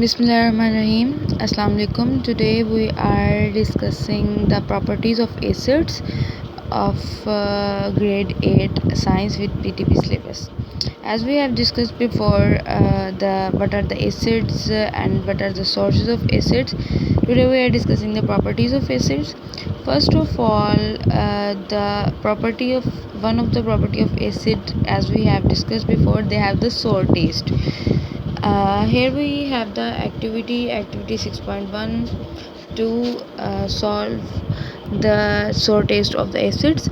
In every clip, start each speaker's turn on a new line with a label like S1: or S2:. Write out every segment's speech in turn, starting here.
S1: Bismillahirrahmanirrahim. Assalamu alaikum. Today we are discussing the properties of acids of grade 8 science with PTP syllabus. As we have discussed before, what are the acids and what are the sources of acids. Today we are discussing the properties of acids. First of all, one of the property of acid, as we have discussed before, they have the sour taste. Here we have the activity 6.1 to solve the sour taste of the acids.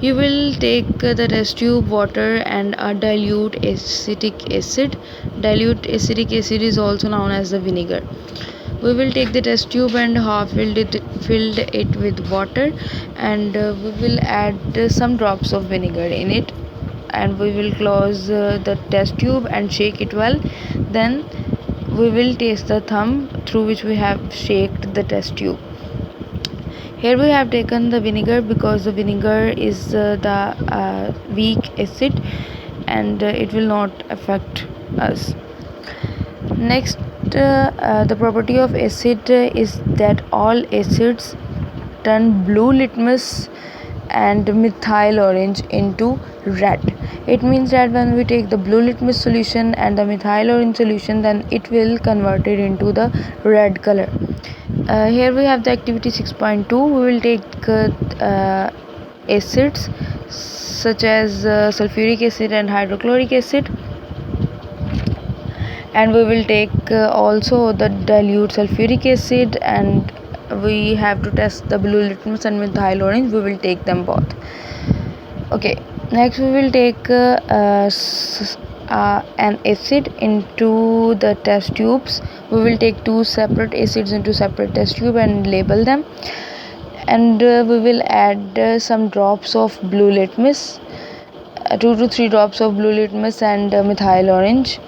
S1: You will take the test tube, water and a dilute acetic acid. Dilute acetic acid is also known as the vinegar. We will take the test tube and half filled it with water, and we will add some drops of vinegar in it, and we will close the test tube and shake it well. Then we will taste the thumb through which we have shaked the test tube. Here we have taken the vinegar because the vinegar is the weak acid, and it will not affect us. Next, the property of acid is that all acids turn blue litmus and methyl orange into red. It means that when we take the blue litmus solution and the methyl orange solution, then it will convert it into the red color. Here we have the activity 6.2. We will take acids such as sulfuric acid and hydrochloric acid, and we will take also the dilute sulfuric acid, and we have to test the blue litmus and methyl orange. We will take them both. Okay, next we will take an acid into the test tubes. We will take two separate acids into separate test tube and label them, and we will add some drops of blue litmus, 2 to 3 drops of blue litmus and methyl orange,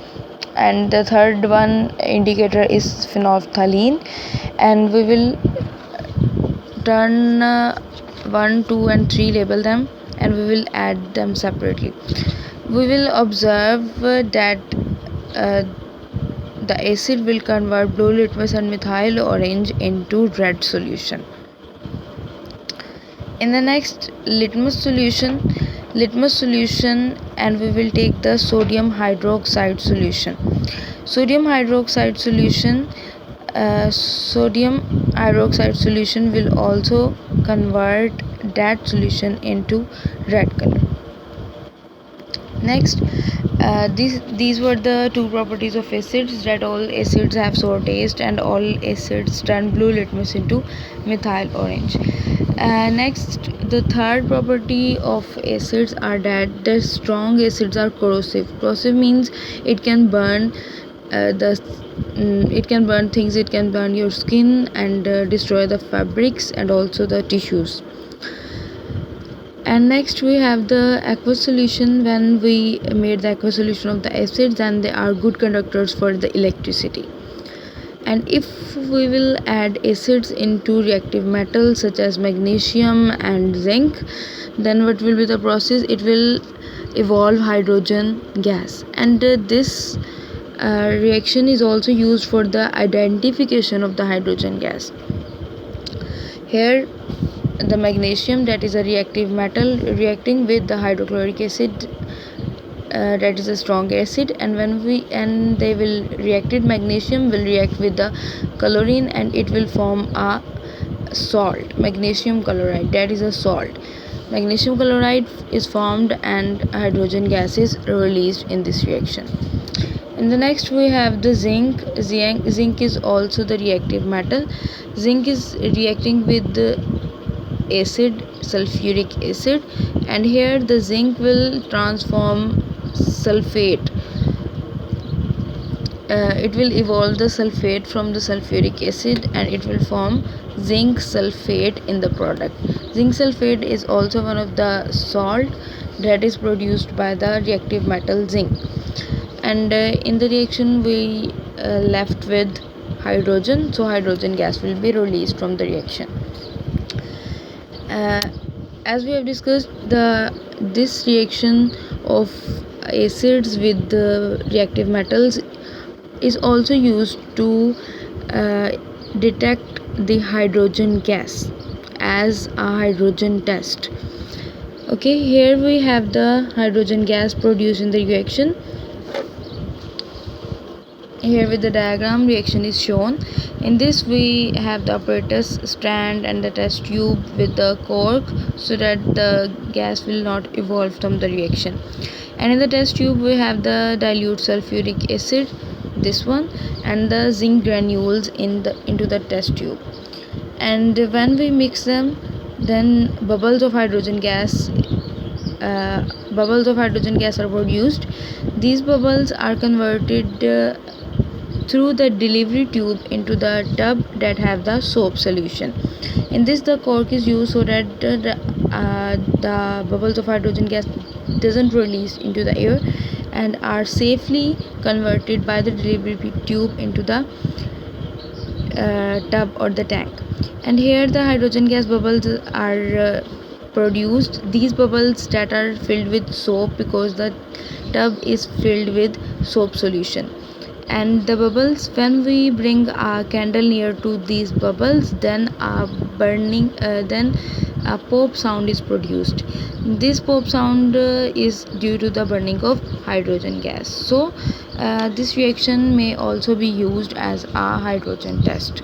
S1: and the third one indicator is phenolphthalein, and we will turn 1, 2 and 3, label them, and we will add them separately. We will observe that the acid will convert blue litmus and methyl orange into red solution. In the next, litmus solution, and we will take the sodium hydroxide solution. Sodium hydroxide solution will also convert that solution into red color. Next, these were the two properties of acids, that all acids have sour taste and all acids turn blue litmus into methyl orange. Next, the third property of acids are that the strong acids are corrosive. Corrosive means it can burn it can burn things. It can burn your skin and destroy the fabrics and also the tissues. And next we have the aqueous solution. When we made the aqueous solution of the acids, then they are good conductors for the electricity. And if we will add acids into reactive metals such as magnesium and zinc, then what will be the process? It will evolve hydrogen gas, and this reaction is also used for the identification of the hydrogen gas. Here the magnesium, that is a reactive metal, reacting with the hydrochloric acid, that is a strong acid, and they will reacted magnesium will react with the chlorine and it will form a salt, magnesium chloride, that is a salt. Magnesium chloride is formed and hydrogen gas is released in this reaction. In the next we have the zinc. Zinc is also the reactive metal. Zinc is reacting with the acid, sulfuric acid, and here the zinc will transform sulfate. It will evolve the sulfate from the sulfuric acid and it will form zinc sulfate in the product. Zinc sulfate is also one of the salt that is produced by the reactive metal zinc, and in the reaction we left with hydrogen, so hydrogen gas will be released from the reaction. As we have discussed, this reaction of acids with the reactive metals is also used to detect the hydrogen gas as a hydrogen test. Okay, here we have the hydrogen gas produced in the reaction. Here with the diagram, reaction is shown. In this we have the apparatus stand and the test tube with the cork so that the gas will not evolve from the reaction. And in the test tube we have the dilute sulfuric acid, this one, and the zinc granules into the test tube. And when we mix them, then bubbles of hydrogen gas are produced. These bubbles are converted through the delivery tube into the tub that have the soap solution. In this, the cork is used so that the bubbles of hydrogen gas doesn't release into the air and are safely converted by the delivery tube into the tub or the tank. And here the hydrogen gas bubbles are produced. These bubbles that are filled with soap because the tub is filled with soap solution. And the bubbles, when we bring a candle near to these bubbles, then a pop sound is produced. This pop sound is due to the burning of hydrogen gas. So this reaction may also be used as a hydrogen test.